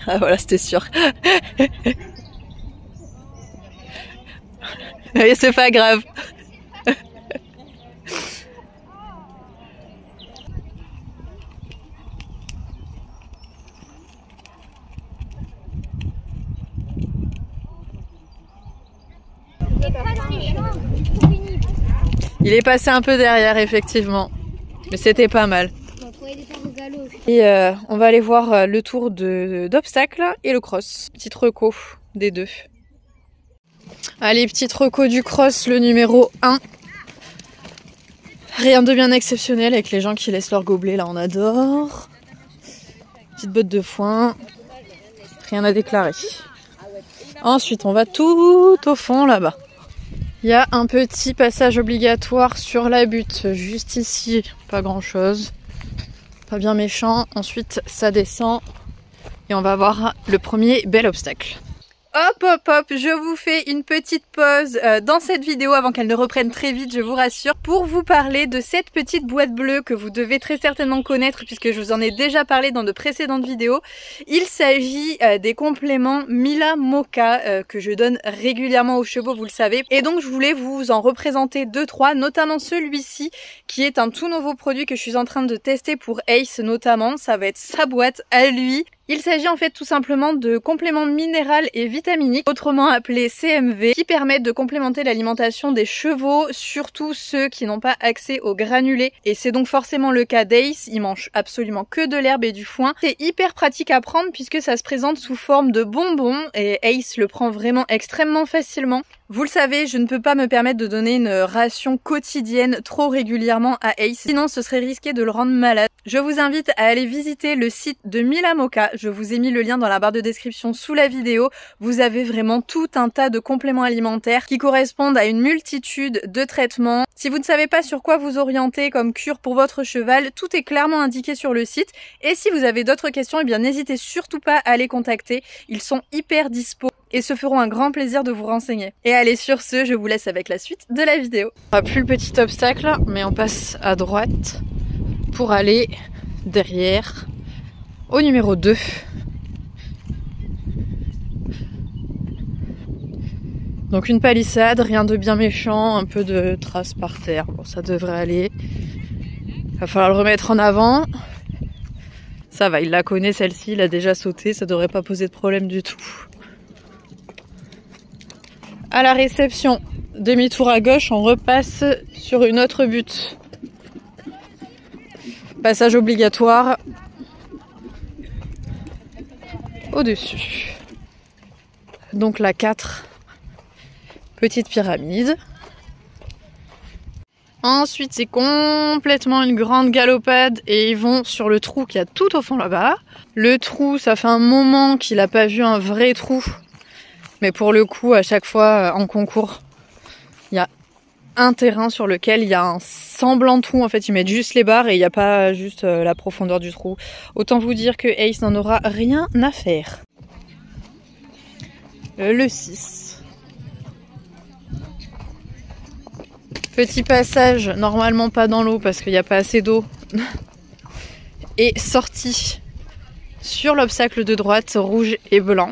Ah voilà, c'était sûr. Mais c'est pas grave. Il est passé un peu derrière, effectivement. Mais c'était pas mal. Et on va aller voir le tour d'obstacles et le cross. Petite reco des deux. Allez, petite reco du cross, le numéro 1. Rien de bien exceptionnel avec les gens qui laissent leur gobelet, là on adore. Petite botte de foin. Rien à déclarer. Ensuite, on va tout au fond là-bas. Il y a un petit passage obligatoire sur la butte, juste ici, pas grand chose. Pas bien méchant. Ensuite, ça descend et on va voir le premier bel obstacle. Hop hop hop, je vous fais une petite pause dans cette vidéo avant qu'elle ne reprenne très vite, je vous rassure, pour vous parler de cette petite boîte bleue que vous devez très certainement connaître puisque je vous en ai déjà parlé dans de précédentes vidéos. Il s'agit des compléments Mila Moka que je donne régulièrement aux chevaux, vous le savez. Et donc je voulais vous en représenter 2-3, notamment celui-ci qui est un tout nouveau produit que je suis en train de tester pour Ace notamment. Ça va être sa boîte à lui. Il s'agit en fait tout simplement de compléments minéral et vitaminiques, autrement appelés CMV, qui permettent de complémenter l'alimentation des chevaux, surtout ceux qui n'ont pas accès aux granulés. Et c'est donc forcément le cas d'Ace, il mange absolument que de l'herbe et du foin. C'est hyper pratique à prendre puisque ça se présente sous forme de bonbons et Ace le prend vraiment extrêmement facilement. Vous le savez, je ne peux pas me permettre de donner une ration quotidienne trop régulièrement à Ace, sinon ce serait risqué de le rendre malade. Je vous invite à aller visiter le site de Mila Moka, je vous ai mis le lien dans la barre de description sous la vidéo. Vous avez vraiment tout un tas de compléments alimentaires qui correspondent à une multitude de traitements. Si vous ne savez pas sur quoi vous orienter comme cure pour votre cheval, tout est clairement indiqué sur le site. Et si vous avez d'autres questions, eh bien n'hésitez surtout pas à les contacter, ils sont hyper dispo et se feront un grand plaisir de vous renseigner. Et allez, sur ce, je vous laisse avec la suite de la vidéo. On n'a plus le petit obstacle, mais on passe à droite pour aller derrière au numéro 2. Donc une palissade, rien de bien méchant, un peu de traces par terre. Bon, ça devrait aller. Va falloir le remettre en avant. Ça va, il la connaît celle-ci, il a déjà sauté, ça devrait pas poser de problème du tout. À la réception, demi-tour à gauche, on repasse sur une autre butte. Passage obligatoire au-dessus. Donc la 4, petite pyramide. Ensuite, c'est complètement une grande galopade et ils vont sur le trou qu'il y a tout au fond là-bas. Le trou, ça fait un moment qu'il n'a pas vu un vrai trou. Mais pour le coup, à chaque fois en concours, il y a un terrain sur lequel il y a un semblant de trou. En fait, ils mettent juste les barres et il n'y a pas juste la profondeur du trou. Autant vous dire que Ace n'en aura rien à faire. Le 6. Petit passage, normalement pas dans l'eau parce qu'il n'y a pas assez d'eau. Et sortie sur l'obstacle de droite, rouge et blanc.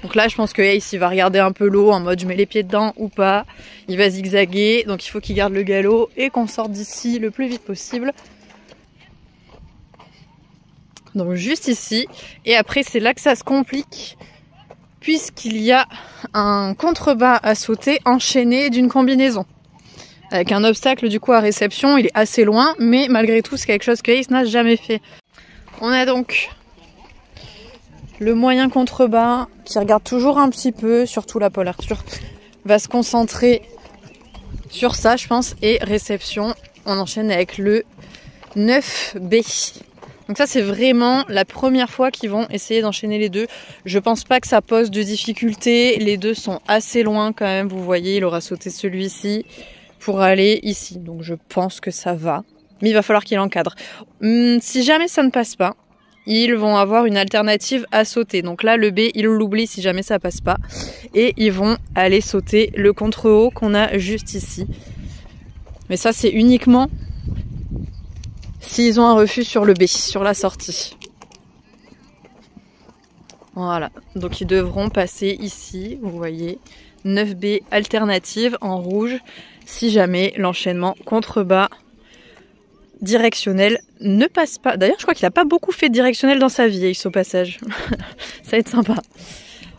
Donc là, je pense que Ace, il va regarder un peu l'eau en mode je mets les pieds dedans ou pas. Il va zigzaguer, donc il faut qu'il garde le galop et qu'on sorte d'ici le plus vite possible. Donc juste ici. Et après, c'est là que ça se complique puisqu'il y a un contrebas à sauter enchaîné d'une combinaison. Avec un obstacle du coup à réception, il est assez loin, mais malgré tout, c'est quelque chose que Ace n'a jamais fait. On a donc le moyen contrebas qui regarde toujours un petit peu, surtout la Paul Arthur va se concentrer sur ça je pense, et réception, on enchaîne avec le 9B. Donc ça c'est vraiment la première fois qu'ils vont essayer d'enchaîner les deux. Je pense pas que ça pose de difficulté, les deux sont assez loin quand même, vous voyez, il aura sauté celui-ci pour aller ici, donc je pense que ça va, mais il va falloir qu'il encadre. Si jamais ça ne passe pas, ils vont avoir une alternative à sauter. Donc là, le B, ils l'oublient si jamais ça passe pas. Et ils vont aller sauter le contre-haut qu'on a juste ici. Mais ça, c'est uniquement s'ils ont un refus sur le B, sur la sortie. Voilà, donc ils devront passer ici, vous voyez, 9B alternative en rouge, si jamais l'enchaînement contrebas directionnel ne passe pas. D'ailleurs, je crois qu'il n'a pas beaucoup fait de directionnel dans sa vie, Ace, au passage. Ça va être sympa.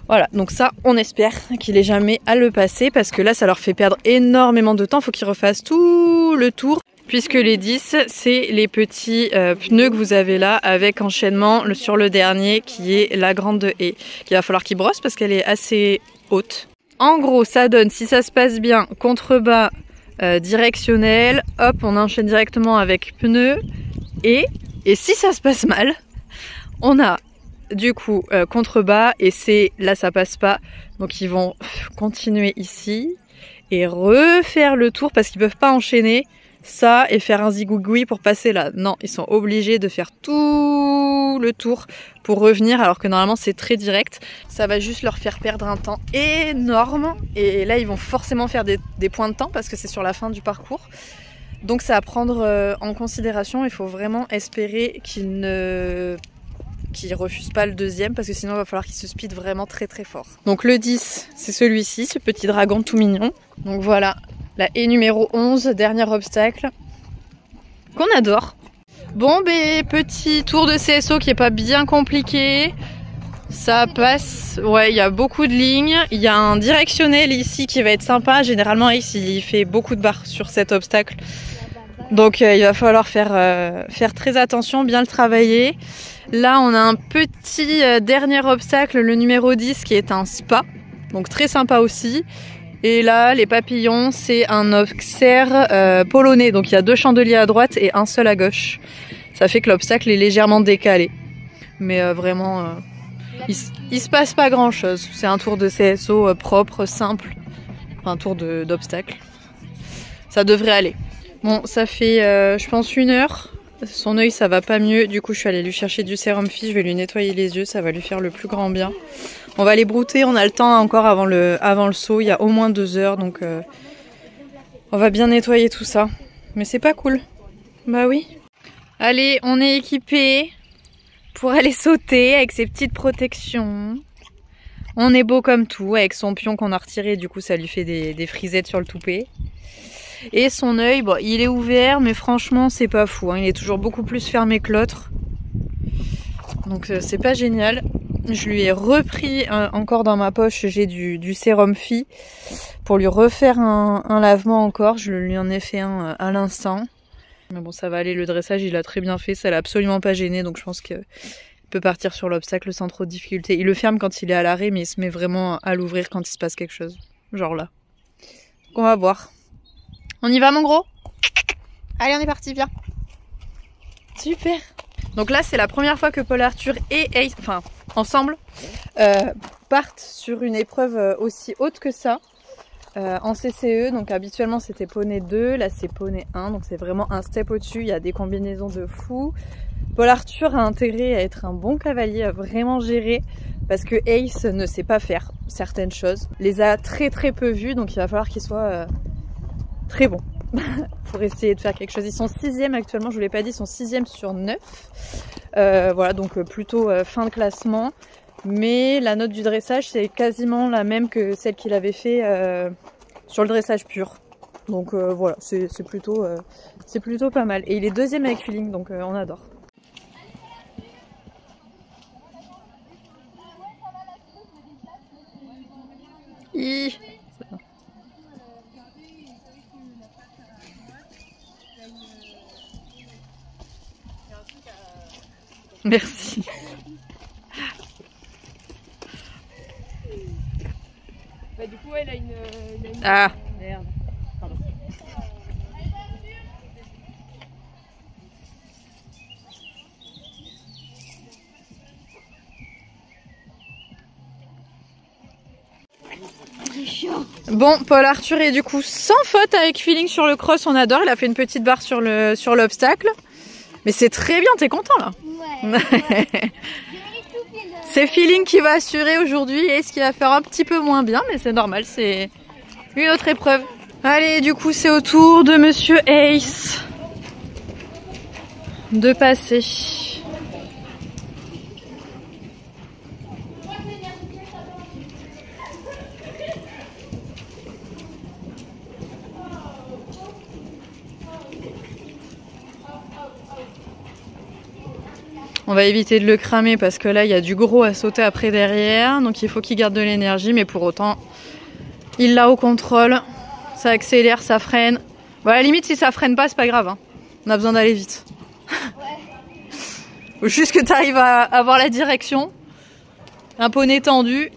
Voilà, donc ça, on espère qu'il ait jamais à le passer, parce que là, ça leur fait perdre énormément de temps. Il faut qu'ils refassent tout le tour, puisque les 10, c'est les petits pneus que vous avez là, avec enchaînement sur le dernier, qui est la grande haie, qu'il va falloir qu'ils brossent, parce qu'elle est assez haute. En gros, ça donne, si ça se passe bien, contrebas directionnel, hop, on enchaîne directement avec pneus, et si ça se passe mal, on a du coup contrebas, et c'est là ça passe pas, donc ils vont continuer ici et refaire le tour, parce qu'ils peuvent pas enchaîner ça et faire un zigouigoui pour passer là. Non, ils sont obligés de faire tout le tour pour revenir, alors que normalement c'est très direct. Ça va juste leur faire perdre un temps énorme, et là ils vont forcément faire des points de temps, parce que c'est sur la fin du parcours. Donc c'est à prendre en considération. Il faut vraiment espérer qu'ils ne refusent pas le deuxième, parce que sinon il va falloir qu'ils se speedent vraiment très très fort. Donc le 10, c'est celui-ci, ce petit dragon tout mignon. Donc voilà, la haie numéro 11, dernier obstacle, qu'on adore. Bon, petit tour de CSO qui est pas bien compliqué. Ça passe, ouais, il y a beaucoup de lignes. Il y a un directionnel ici qui va être sympa. Généralement, Ace, il fait beaucoup de barres sur cet obstacle. Donc il va falloir faire très attention, bien le travailler. Là, on a un petit dernier obstacle, le numéro 10, qui est un spa. Donc très sympa aussi. Et là, les papillons, c'est un auxerre polonais. Donc il y a 2 chandeliers à droite et un seul à gauche. Ça fait que l'obstacle est légèrement décalé. Mais vraiment, il se passe pas grand chose. C'est un tour de CSO propre, simple. Enfin, un tour d'obstacle. Ça devrait aller. Bon, ça fait, je pense, 1 heure. Son œil, ça va pas mieux. Du coup, je suis allée lui chercher du sérum Phi. Je vais lui nettoyer les yeux. Ça va lui faire le plus grand bien. On va les brouter. On a le temps encore avant le saut. Il y a au moins 2 heures. Donc, on va bien nettoyer tout ça. Mais c'est pas cool. Bah oui. Allez, on est équipés pour aller sauter avec ses petites protections. On est beau comme tout. Avec son pion qu'on a retiré. Du coup, ça lui fait des frisettes sur le toupet. Et son œil, bon, il est ouvert, mais franchement, c'est pas fou. Hein. Il est toujours beaucoup plus fermé que l'autre. Donc, c'est pas génial. Je lui ai repris encore dans ma poche, j'ai du sérum Phi pour lui refaire un lavement encore. Je lui en ai fait un à l'instant. Mais bon, ça va aller. Le dressage, il a très bien fait. Ça l'a absolument pas gêné. Donc, je pense qu'il peut partir sur l'obstacle sans trop de difficulté. Il le ferme quand il est à l'arrêt, mais il se met vraiment à l'ouvrir quand il se passe quelque chose. Genre là. Donc, on va voir. On y va, mon gros? Allez, on est parti, viens. Super. Donc là, c'est la première fois que Paul Arthur et Ace, enfin, ensemble, partent sur une épreuve aussi haute que ça, en CCE. Donc habituellement, c'était poney 2, là c'est poney 1, donc c'est vraiment un step au-dessus. Il y a des combinaisons de fou. Paul Arthur a intérêt à être un bon cavalier, à vraiment gérer, parce que Ace ne sait pas faire certaines choses. Les a très très peu vues, donc il va falloir qu'il soit très bon pour essayer de faire quelque chose. Ils sont 6e actuellement, je vous l'ai pas dit, ils sont 6e sur 9. Voilà, donc plutôt fin de classement. Mais la note du dressage, c'est quasiment la même que celle qu'il avait fait sur le dressage pur. Donc voilà, c'est plutôt pas mal. Et il est 2e avec feeling, donc on adore. Merci. Bah du coup elle a une Ah merde. Pardon. Bon, Paul Arthur est du coup sans faute avec feeling sur le cross, on adore. Il a fait une petite barre sur l'obstacle. Mais c'est très bien, t'es content là? Ouais. C'est feeling qui va assurer aujourd'hui et ce qui va faire un petit peu moins bien, mais c'est normal, c'est une autre épreuve. Allez, du coup, c'est au tour de Monsieur Ace de passer. On va éviter de le cramer parce que là, il y a du gros à sauter après derrière. Donc il faut qu'il garde de l'énergie, mais pour autant, il l'a au contrôle. Ça accélère, ça freine. Bon, à la limite, si ça freine pas, c'est pas grave. Hein. On a besoin d'aller vite. Faut juste que tu arrives à avoir la direction. Un poney tendu.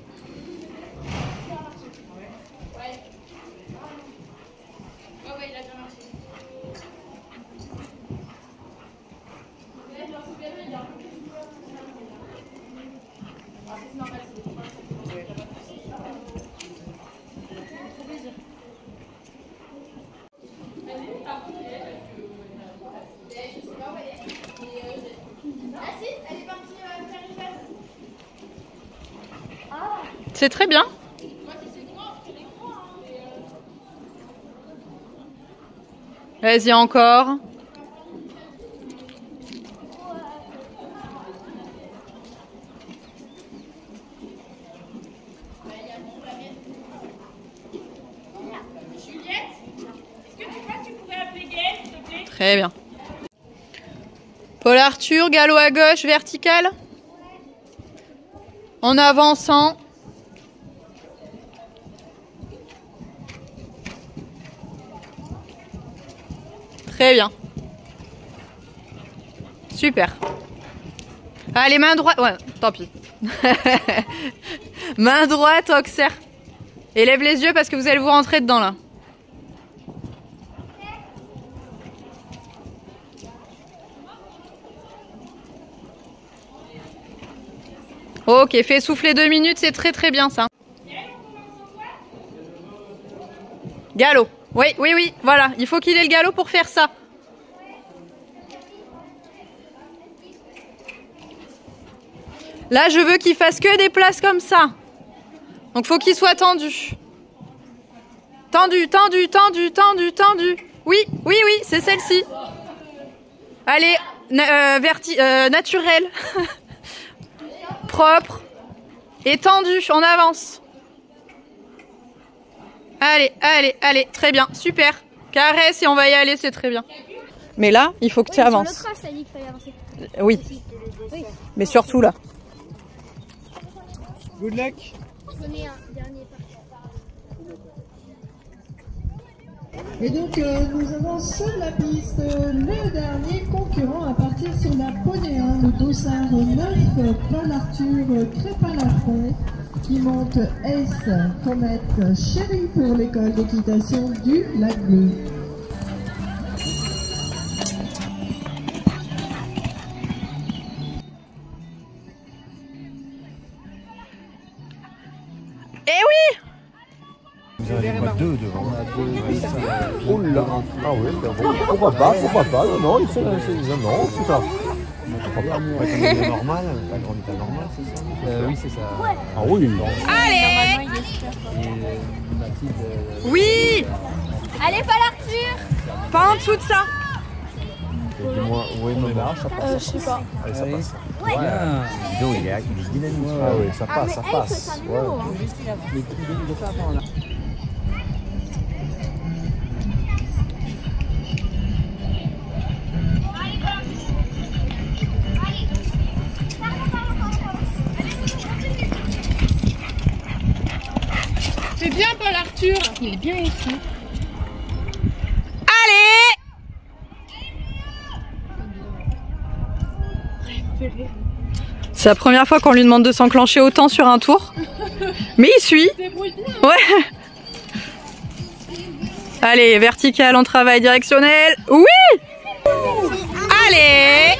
C'est très bien. Vas-y encore. Très bien. Paul Arthur, galop à gauche, vertical. En avançant. Très bien. Super. Allez, main droite. Ouais, tant pis. Main droite, Auxerre. Et lève les yeux parce que vous allez vous rentrer dedans là. Ok, fais souffler 2 minutes, c'est très très bien ça. Galop. Oui, oui, oui, voilà. Il faut qu'il ait le galop pour faire ça. Là, je veux qu'il fasse que des places comme ça. Donc, faut qu'il soit tendu. Tendu, tendu, tendu, tendu, tendu. Oui, oui, oui, c'est celle-ci. Allez, naturel. Propre. Et tendu, on avance. Allez, allez, allez, très bien, super. Caresse et on va y aller, c'est très bien. Mais là, il faut que tu avances. Sur le trace, ça dit qu'il fallait avancer. Oui, mais surtout là. Good luck. Je mets un dernier pas. Et donc nous avons sur la piste le dernier concurrent à partir sur la poney 1, le dossard 9, Paul Arthur Crépin-Lafont, qui monte S Comète Chérie pour l'école d'équitation du Lac Bleu. Eh oui! Vous en avez pas deux devant. Oh là! Ah oui, pourquoi pas, non, il fait non, c'est ça. C'est normal, la grande état normal, c'est ça? Oui, c'est ça. Ah oui! Allez! Oui! Allez, Paul Arthur! Pas en dessous de ça. Dis-moi, où est Nona? Ça passe. Je sais pas. Allez, ça passe. Ouais. Il est dynamique. Ah oui, ça passe, ça passe. C'est bien, Paul Arthur. Il est bien ici. Allez! C'est la première fois qu'on lui demande de s'enclencher autant sur un tour. Mais il suit. Ouais. Allez, vertical en travail directionnel. Oui! Allez!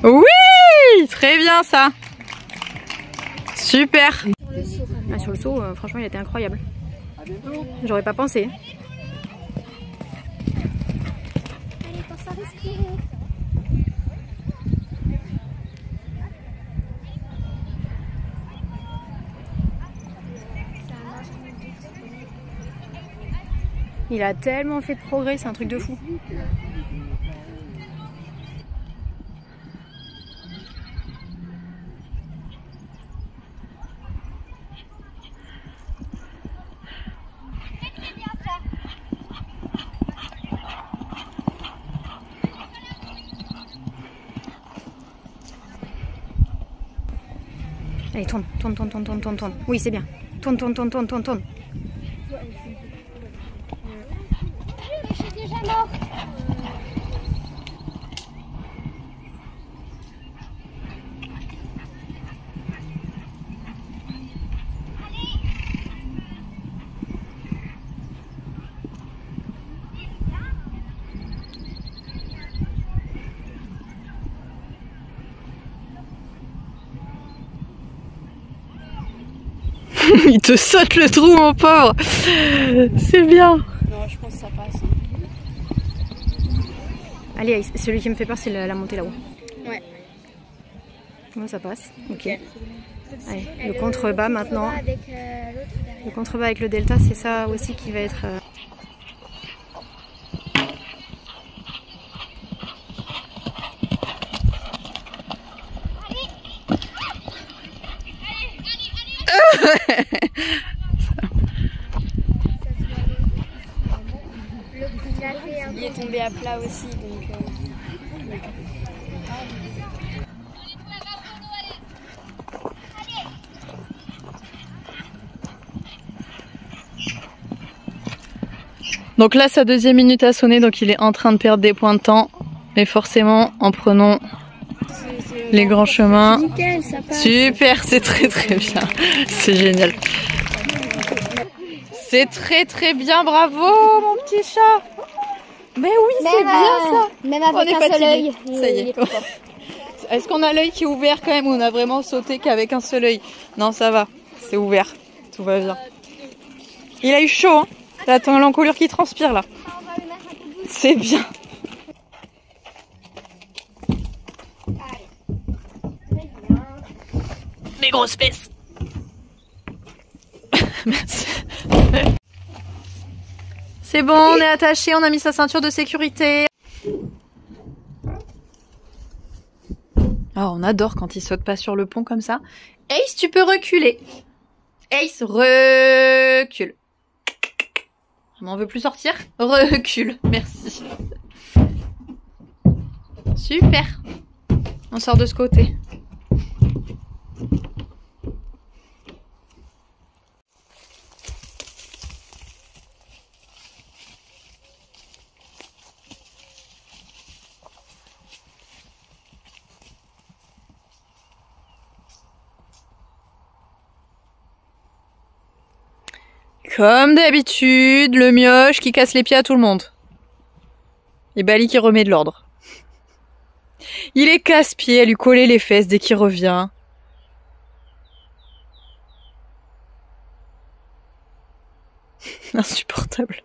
Oui! Très bien ça. Super. Ah, sur le saut, franchement, il était incroyable. J'aurais pas pensé. Allez, pense à respirer. Il a tellement fait de progrès, c'est un truc de fou. Allez, tourne, tourne, tourne, tourne, tourne, tourne, tourne. Oui, c'est bien. Tourne, tourne, tourne, tourne, tourne, tourne. Je suis déjà mort. Il te saute le trou, mon pauvre. C'est bien. Non, je pense que ça passe. Allez, celui qui me fait peur, c'est la montée là-haut. Ouais. Moi, ça passe. Ok. Allez, le contrebas maintenant. Avec l'autre derrière. Le contrebas avec le delta, c'est ça aussi qui va être... Il est tombé à plat aussi, donc... Donc là, sa deuxième minute a sonné, donc il est en train de perdre des points de temps. Mais forcément, en prenant les grands chemins. Nickel, ça passe. Super, c'est très très bien. C'est génial. C'est très très bien, bravo mon petit chat. Mais oui, c'est bien ça. Même On est avec un seul fatigué. œil. Ça y est. Est-ce qu'on a l'œil qui est ouvert quand même ou on a vraiment sauté qu'avec un seul œil? Non, ça va, c'est ouvert. Tout va bien. Il a eu chaud, hein. T'as l'encolure qui transpire là. C'est bien. Mes grosses fesses. Merci. C'est bon, on est attaché, on a mis sa ceinture de sécurité. Ah, on adore quand il saute pas sur le pont comme ça. Ace, tu peux reculer. Ace, recule. On n'en veut plus sortir. Recule, merci. Super. On sort de ce côté. Comme d'habitude, le mioche qui casse les pieds à tout le monde. Et Bali qui remet de l'ordre. Il est casse-pied à lui coller les fesses dès qu'il revient. Insupportable.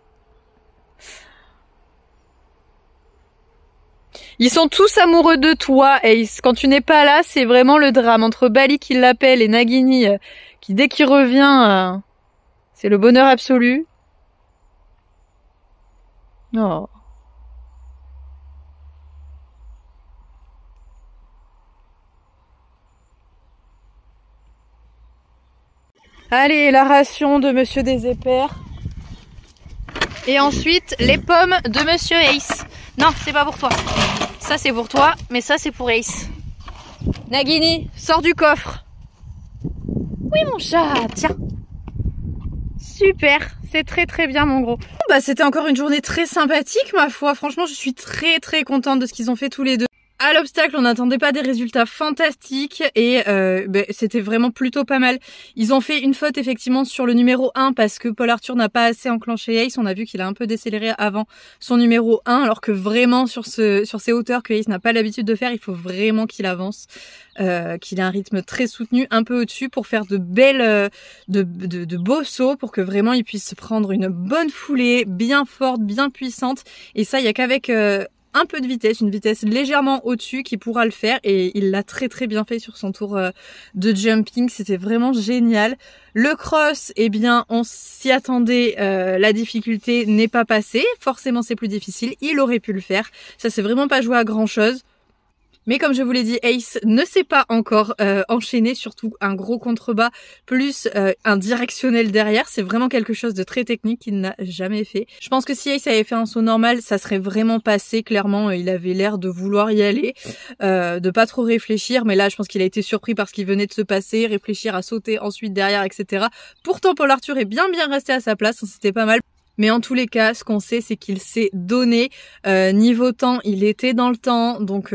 Ils sont tous amoureux de toi, Ace. Quand tu n'es pas là, c'est vraiment le drame. Entre Bali qui l'appelle et Nagini qui, dès qu'il revient, c'est le bonheur absolu. Oh. Allez, la ration de Monsieur Desépères. Et ensuite, les pommes de Monsieur Ace. Non, c'est pas pour toi. Ça, c'est pour toi, mais ça, c'est pour Ace. Nagini, sors du coffre. Oui, mon chat, tiens. Super, c'est très très bien, mon gros. Bah, c'était encore une journée très sympathique, ma foi. Franchement, je suis très très contente de ce qu'ils ont fait tous les deux. À l'obstacle, on n'attendait pas des résultats fantastiques et c'était vraiment plutôt pas mal. Ils ont fait une faute effectivement sur le numéro 1 parce que Paul Arthur n'a pas assez enclenché Ace. On a vu qu'il a un peu décéléré avant son numéro 1 alors que vraiment sur ces hauteurs que Ace n'a pas l'habitude de faire, il faut vraiment qu'il avance, qu'il ait un rythme très soutenu, un peu au-dessus pour faire de belles, de beaux sauts pour que vraiment il puisse prendre une bonne foulée, bien forte, bien puissante. Et ça, il y a qu'avec un peu de vitesse, une vitesse légèrement au-dessus qui pourra le faire et il l'a très très bien fait sur son tour de jumping, c'était vraiment génial. Le cross, eh bien on s'y attendait, la difficulté n'est pas passée, forcément c'est plus difficile, il aurait pu le faire, ça c'est vraiment pas joué à grand chose. Mais comme je vous l'ai dit, Ace ne s'est pas encore enchaîné, surtout un gros contrebas plus un directionnel derrière. C'est vraiment quelque chose de très technique qu'il n'a jamais fait. Je pense que si Ace avait fait un saut normal, ça serait vraiment passé. Clairement, il avait l'air de vouloir y aller, de pas trop réfléchir. Mais là, je pense qu'il a été surpris par ce qui venait de se passer, réfléchir à sauter ensuite derrière, etc. Pourtant, Paul Arthur est bien resté à sa place, c'était pas mal. Mais en tous les cas, ce qu'on sait, c'est qu'il s'est donné. Niveau temps, il était dans le temps, donc...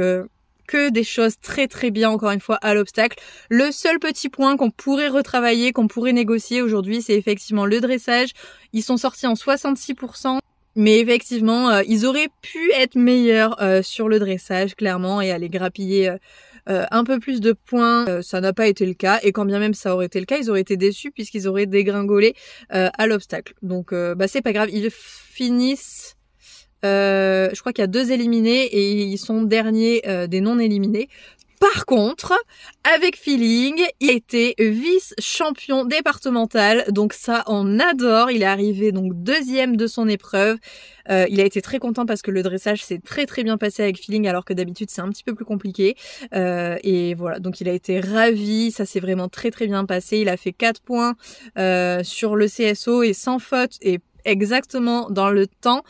que des choses très bien encore une fois à l'obstacle. Le seul petit point qu'on pourrait retravailler, qu'on pourrait négocier aujourd'hui, c'est effectivement le dressage. Ils sont sortis en 66%, mais effectivement ils auraient pu être meilleurs sur le dressage clairement et aller grappiller un peu plus de points. Ça n'a pas été le cas, et quand bien même ça aurait été le cas, ils auraient été déçus puisqu'ils auraient dégringolé à l'obstacle. Donc c'est pas grave, ils finissent... je crois qu'il y a 2 éliminés et ils sont derniers des non éliminés. Par contre, avec feeling, il était vice-champion départemental, donc ça on adore. Il est arrivé donc 2e de son épreuve. Il a été très content parce que le dressage s'est très bien passé avec feeling, alors que d'habitude c'est un petit peu plus compliqué. Et voilà, donc il a été ravi, ça s'est vraiment très bien passé. Il a fait 4 points sur le CSO et sans faute, et exactement dans le temps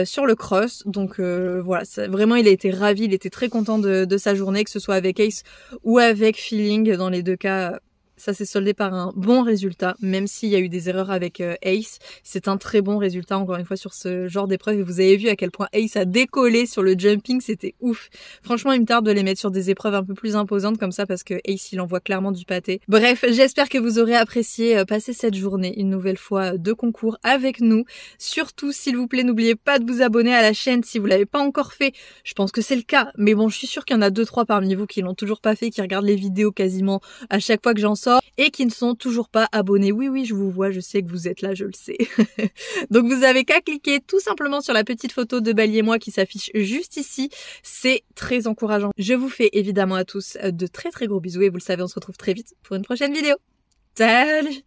sur le cross. Donc voilà, vraiment il a été ravi, il était très content de sa journée, que ce soit avec Ace ou avec feeling. Dans les deux cas, ça s'est soldé par un bon résultat, même s'il y a eu des erreurs avec Ace. C'est un très bon résultat encore une fois sur ce genre d'épreuve, et vous avez vu à quel point Ace a décollé sur le jumping, c'était ouf. Franchement, il me tarde de les mettre sur des épreuves un peu plus imposantes comme ça, parce que Ace il envoie clairement du pâté. Bref, j'espère que vous aurez apprécié passer cette journée une nouvelle fois de concours avec nous. Surtout, s'il vous plaît, n'oubliez pas de vous abonner à la chaîne si vous l'avez pas encore fait. Je pense que c'est le cas, mais bon, je suis sûre qu'il y en a 2-3 parmi vous qui l'ont toujours pas fait, qui regardent les vidéos quasiment à chaque fois que j'en sors et qui ne sont toujours pas abonnés. Oui, je vous vois, je sais que vous êtes là, je le sais. Donc vous avez qu'à cliquer tout simplement sur la petite photo de Bali et moi qui s'affiche juste ici. C'est très encourageant. Je vous fais évidemment à tous de très gros bisous, et vous le savez, on se retrouve très vite pour une prochaine vidéo. Salut!